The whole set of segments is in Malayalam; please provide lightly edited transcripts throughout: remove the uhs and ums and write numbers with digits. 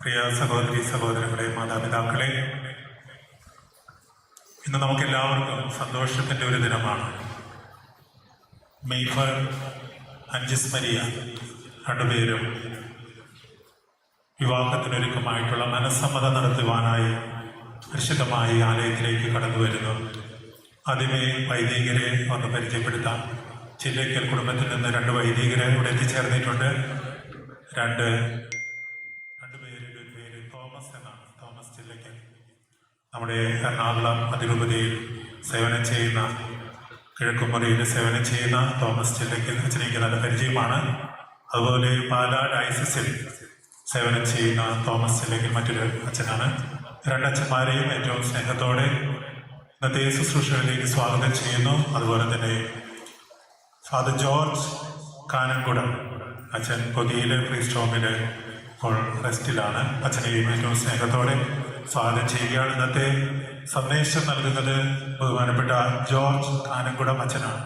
പ്രിയ സഹോദരി സഹോദരങ്ങളെ, മാതാപിതാക്കളെ, ഇന്ന് നമുക്കെല്ലാവർക്കും സന്തോഷത്തിൻ്റെ ഒരു ദിനമാണ്. മെയ്ഫർ അഞ്ചിസ് മരിയ രണ്ടുപേരും വിവാഹത്തിനൊരുക്കമായിട്ടുള്ള മനസ്സമ്മതം നടത്തുവാനായി പരിശുദ്ധമായി ആലയത്തിലേക്ക് കടന്നു വരുന്നു. ആദ്യമേ വൈദികരെ ഒന്ന് പരിചയപ്പെടുത്താം. ചില്ലയ്ക്കൽ കുടുംബത്തിൽ നിന്ന് 2 വൈദികരെ ഇവിടെ എത്തിച്ചേർന്നിട്ടുണ്ട്. രണ്ടുപേരുടെ പേര് തോമസ് എന്നാണ്. തോമസ് ചില്ലയ്ക്കൽ നമ്മുടെ എറണാകുളം അതിരൂപതയിൽ സേവനം ചെയ്യുന്ന, കിഴക്കുമുറിയിൽ സേവനം ചെയ്യുന്ന തോമസ് ചില്ലയ്ക്കൽ അച്ഛനെനിക്ക് നല്ല പരിചയമാണ്. അതുപോലെ പാലാ ഡയസിസിൽ സേവനം ചെയ്യുന്ന തോമസ് ചില്ലയ്ക്കൽ മറ്റൊരു അച്ഛനാണ്. 2 അച്ഛന്മാരെയും ഏറ്റവും സ്നേഹത്തോടെ ഇന്നത്തെ ശുശ്രൂഷകളിലേക്ക് സ്വാഗതം ചെയ്യുന്നു. അതുപോലെ തന്നെ ഫാദർ ജോർജ് കാനംകുടം അച്ഛൻ പൊതിയിലെ പ്രീസ്റ്റ് ഹോമിൽ ഇപ്പോൾ റെസ്റ്റിലാണ്. അച്ഛനെയും ഏറ്റവും സ്നേഹത്തോടെ സ്വാഗതം ചെയ്യുകയാണ്. ഇന്നത്തെ സന്ദേശം നൽകുന്നത് ബഹുമാനപ്പെട്ട ജോർജ് കാനംകുടം അച്ഛനാണ്.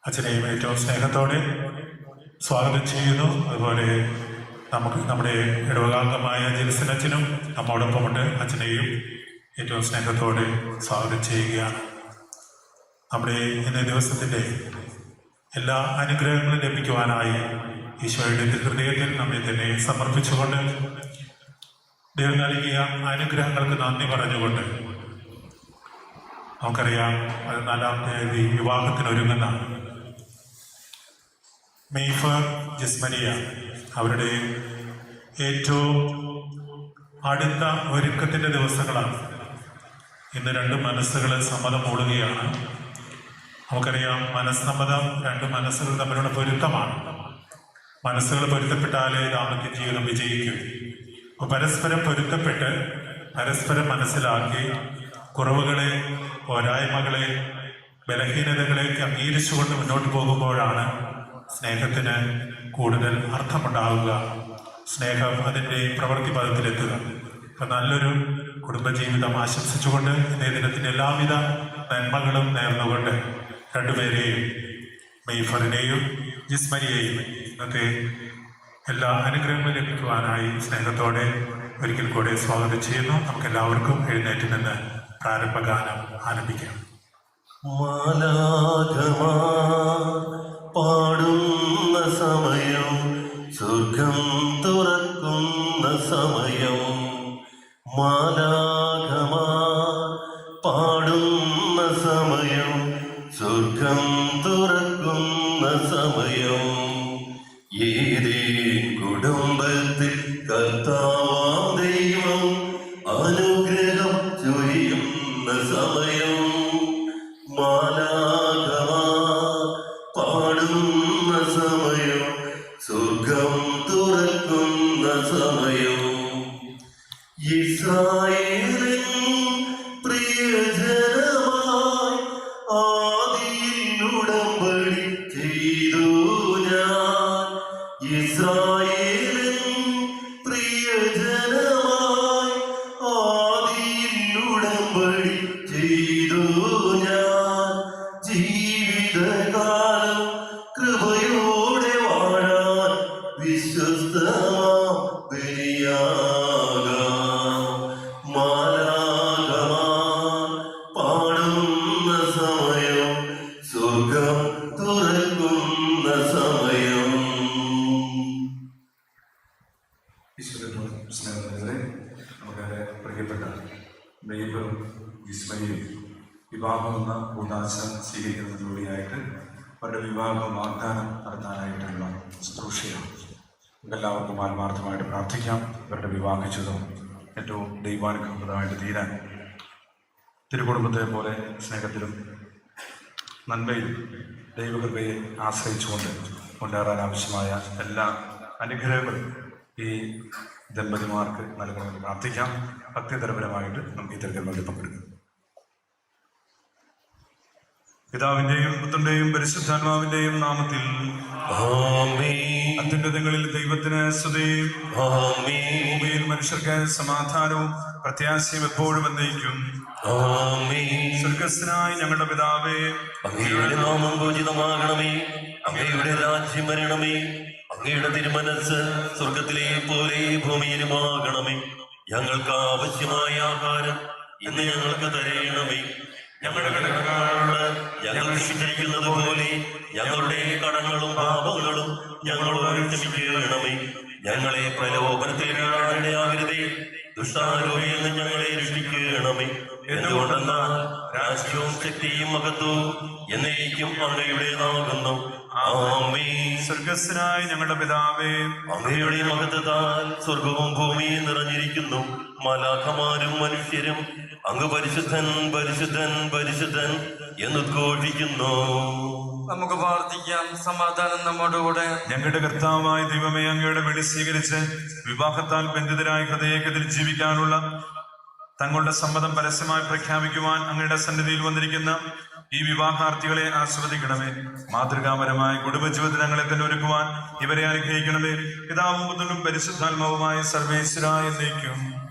അച്ഛനെയും ഏറ്റവും സ്നേഹത്തോടെ സ്വാഗതം ചെയ്യുന്നു. അതുപോലെ നമ്മുടെ ഇടവകാംഗമായ ജെൽസൻ അച്ഛനും നമ്മോടൊപ്പമുണ്ട്. അച്ഛനെയും ഏറ്റവും സ്നേഹത്തോടെ സ്വാഗതം ചെയ്യുകയാണ്. നമ്മുടെ ഇന്നേ ദിവസത്തിൻ്റെ എല്ലാ അനുഗ്രഹങ്ങളും ലഭിക്കുവാനായി ഈശോയുടെ ഹൃദയത്തിൽ നമ്മെ തന്നെ സമർപ്പിച്ചുകൊണ്ട് ദൈവം നൽകിയ അനുഗ്രഹങ്ങൾക്ക് നന്ദി പറഞ്ഞുകൊണ്ട് നമുക്കറിയാം 14-ാം തീയതി വിവാഹത്തിനൊരുങ്ങുന്ന മെയ്ഫർ ജിസ്മരിയ അവരുടെ ഏറ്റവും അടുത്ത ഒരുക്കത്തിൻ്റെ ദിവസങ്ങളാണ്. ഇന്ന് 2 മനസ്സുകൾ സമ്മതം മൂടുകയാണ്. നമുക്കറിയാം, മനസ്സമ്മതം 2 മനസ്സുകൾ തമ്മിലുള്ള പൊരുത്തമാണ്. മനസ്സുകൾ പൊരുത്തപ്പെട്ടാലേ ദാമ്പത്യ ജീവിതം വിജയിക്കും. അപ്പോൾ പരസ്പരം പൊരുത്തപ്പെട്ട് പരസ്പരം മനസ്സിലാക്കി കുറവുകളെ, പോരായ്മകളെ, ബലഹീനതകളെ അംഗീകരിച്ചുകൊണ്ട് മുന്നോട്ട് പോകുമ്പോഴാണ് സ്നേഹത്തിന് കൂടുതൽ അർത്ഥമുണ്ടാവുക, സ്നേഹം അതിൻ്റെ പ്രവൃത്തി പദത്തിലെത്തുക. അപ്പം നല്ലൊരു കുടുംബജീവിതം ആശംസിച്ചുകൊണ്ട് ഇന്നേ ദിനത്തിൻ്റെ എല്ലാവിധ നന്മകളും നേർന്നുകൊണ്ട് രണ്ടുപേരെയും, മെയ്ഫറിനെയും ജിസ്മരിയെയും ഇന്നത്തെ എല്ലാ അനുഗ്രഹങ്ങളും ലഭിക്കുവാനായി സ്നേഹത്തോടെ ഒരിക്കൽ കൂടെ സ്വാഗതം ചെയ്യുന്നു. നമുക്കെല്ലാവർക്കും എഴുന്നേറ്റ് നിന്ന് പ്രാരംഭഗാനം ആരംഭിക്കാം. പാടുന്ന സമയം, സ്വർഗം തുറക്കുന്ന സമയം, മാലാഖമാർ പാടുന്ന സമയം, സ്വർഗം തുറക്കുന്ന സമയം, ഏതേൻ കുടുംബത്തിൽ കർത്താവാം ദൈവം അനുഗ്രഹം ചൊരിയുന്ന സമയം, മാലാഖമാർ പാടുന്ന സമയം, സ്വർഗം തുറക്കുന്ന സമയം, ഇസ്രായേലിൻ പ്രിയജനമായി ആദിയിൽ ഉടമ്പടി ചെയ്തു ഞാൻ, ഇസ്രായേലിൻ പ്രിയജനമായി ആദിയിൽ ഉടമ്പടി ചെയ്തു ഞാൻ, ജീവിതകാലം കൃപയോടെ വാഴാൻ വിശ്വസ്തമാം ബലിയാകാം, മാലാഖമാർ പാടുന്ന സമയം, സ്വർഗം തുറക്കുന്ന സമയം. സ്നേഹത്തിലെ നമുക്ക് പ്രിയപ്പെട്ട മെയ്ഫറും ജിസ്മരിയും വിവാഹം എന്ന കൂതാശ സ്വീകരിക്കുന്നതിലൂടെയായിട്ട് അവരുടെ വിവാഹ വാഗ്ദാനം നടത്താനായിട്ടുള്ള ശുശ്രൂഷയാണ്. എല്ലാവർക്കും ആത്മാർത്ഥമായിട്ട് പ്രാർത്ഥിക്കാം. ഇവരുടെ വിവാഹ ജീവിതം ഏറ്റവും ദൈവാനുഗ്രഹപ്രദമായിട്ട് തീരാൻ, തിരുകുടുംബത്തെ പോലെ സ്നേഹത്തിലും നന്മയിലും ദൈവകൃപയെ ആശ്രയിച്ചുകൊണ്ട് കൊണ്ടുവരാൻ ആവശ്യമായ എല്ലാ അനുഗ്രഹങ്ങളും ഈ ദമ്പതിമാർക്ക് നൽകണമെന്ന് പ്രാർത്ഥിക്കാം. ഭക്തിതരപരമായിട്ട് നമുക്ക് ഈ തിരഞ്ഞെടുപ്പിൽ പങ്കെടുക്കാം. പിതാവിന്റെയും പുത്രന്റെയും പരിശുദ്ധാത്മാവിന്റെയും നാമത്തിൽ അത്യുന്നതങ്ങളിൽ ദൈവത്തിന് സ്തുതി, ഭൂമിയിൽ മനുഷ്യർക്ക് സമാധാനവും പ്രത്യാശയും എപ്പോഴും എന്നേക്കും. സ്വർഗസ്ഥനായ ഞങ്ങളുടെ പിതാവേ, അങ്ങയുടെ നാമം പൂജിതമാകണമേ, അങ്ങയുടെ രാജ്യം വരണമേ, അങ്ങയുടെ തിരുമനസ് സ്വർഗത്തിലെ പോലെ ഭൂമിയിലുമാകണമേ. ഞങ്ങൾക്ക് ആവശ്യമായ ആഹാരം ഇന്ന് ഞങ്ങൾക്ക് തരയണമേ. ഞങ്ങളുടെ കടക്കാരോട് ഞങ്ങൾ ക്ഷമിച്ചിരിക്കുന്നത് പോലെ ഞങ്ങളുടെ കടങ്ങളും പാപങ്ങളും ഞങ്ങളോട് ക്ഷമിക്കണമേ. ഞങ്ങളെ പ്രലോഭനത്തിൽ വീഴാനിടയാകരുതേ, ദുഷ്ടാരൂപിയിൽ നിന്ന് ഞങ്ങളെ രക്ഷിക്കണമേ. എന്തുകൊണ്ടെന്നാൽ രാജ്യവും ശക്തിയും മഹത്വവും എന്നേക്കും അങ്ങയുടേതാകുന്നു. ആമേൻ. സ്വർഗസ്ഥനായ ഞങ്ങളുടെ പിതാവേ, അങ്ങയുടെ മഹത്വത്താൽ സ്വർഗവും ഭൂമിയും നിറഞ്ഞിരിക്കുന്നു. മാലാഖമാരും മനുഷ്യരും അങ്ങ് പരിശുദ്ധൻ പരിശുദ്ധൻ പരിശുദ്ധൻ എന്നുദ്ഘോഷിക്കുന്നു. നമുക്ക് പ്രാർത്ഥിക്കാം. സമാധാനം നമ്മോടുകൂടെ. ഞങ്ങളുടെ കർത്താവായ ദൈവമേ, അങ്ങയുടെ വിളി സ്വീകരിച്ച് വിവാഹത്താൽ ബന്ധിതരായ ഹൃദയത്തിൽ ജീവിക്കാനുള്ള തങ്ങളുടെ സമ്മതം പരസ്യമായി പ്രഖ്യാപിക്കുവാൻ അങ്ങയുടെ സന്നിധിയിൽ വന്നിരിക്കുന്ന ഈ വിവാഹാർത്ഥികളെ ആസ്വദിക്കണമേ. മാതൃകാപരമായ കുടുംബജീവിതത്തിൽ ഞങ്ങളെ തന്നെ ഒരുക്കുവാൻ ഇവരെ അനുഗ്രഹിക്കണമേ. പിതാവും പുത്രനും പരിശുദ്ധാത്മാവുമായ സർവേശ്വരായ എന്നേക്കും.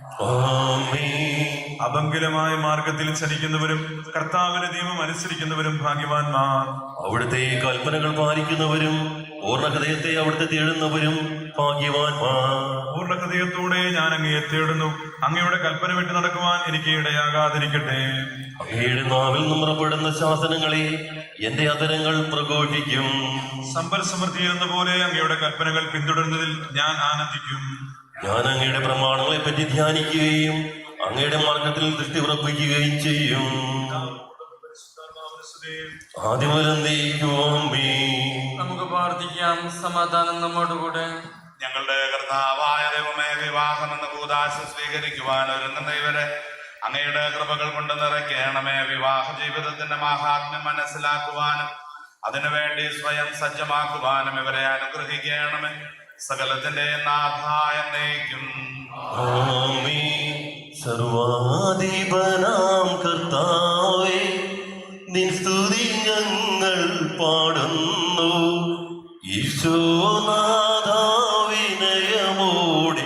അഭംഗിലമായ മാർഗത്തിൽ ചലിക്കുന്നവരും കർത്താവിന്റെ നിയമം അനുസരിക്കുന്നവരും ഭാഗ്യവാന്മാർ. അവിടുത്തെ കൽപ്പനകൾ പാലിക്കുന്നവരും പൂർണ്ണ ഹൃദയത്തെ അവിടുത്തെ തേടുന്നവരും ഭാഗ്യവാന്മാർ. പൂർണ്ണ ഹൃദയത്തോടെ ഞാൻ അങ്ങയെ തേടുന്നു. അങ്ങയുടെ കൽപ്പന വിട്ടു നടക്കുവാൻ എനിക്ക് ഇടയാകാതിരിക്കട്ടെ. അങ്ങയുടെ നാവിൽ നിറപ്പെടുന്ന ശാസനങ്ങളെ എന്റെ അധരങ്ങൾ പ്രഘോഷിക്കും. സമ്പൽ സമൃദ്ധി എന്ന പോലെ അങ്ങയുടെ കൽപ്പനകൾ പിന്തുടരുന്നതിൽ ഞാൻ ആനന്ദിക്കും. ഞാൻ അങ്ങയുടെ പ്രമാണങ്ങളെ പറ്റി ധ്യാനിക്കുകയും അങ്ങയുടെ മാർഗത്തിൽ ദൃഷ്ടി ഉറപ്പിക്കുകയും ചെയ്യും. ആദ്യം മുതൽ നമുക്ക് പ്രാർത്ഥിക്കാം. സമാധാനം നമ്മോടുകൂടെ. ഞങ്ങളുടെ കർത്താവായ ദൈവമേ, വിവാഹം എന്ന കൂദാശ സ്വീകരിക്കുവാൻ ഒരുങ്ങുന്ന ഇവരെ അങ്ങയുടെ കൃപകൾ കൊണ്ട് നിറയ്ക്കണമേ. വിവാഹ ജീവിതത്തിന്റെ മാഹാത്മ്യം മനസ്സിലാക്കുവാനും അതിനുവേണ്ടി സ്വയം സജ്ജമാക്കുവാനും ഇവരെ അനുഗ്രഹിക്കണമേ. സകലത്തിന്റെ നാഥായ എന്നേക്കും. സർവാധിപനാം കർത്താവേ, നിൻ സ്തുതി ഞങ്ങൾ പാടുന്നു. ഈശോനാഥാവിനയമോടെ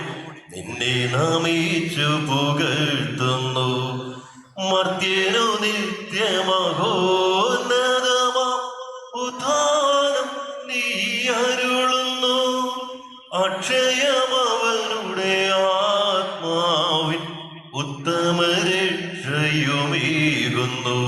നിന്നെ നമിച്ചു പുകഴ്ത്തുന്നു. മർത്യനു നിത്യമഹോന്നതമാ ഉദ്ധാനം നീ അരുളുന്നു. അക്ഷയമവനുടെ ആത്മാവിൻ ഉത്തമ രക്ഷയുമേകുന്നു.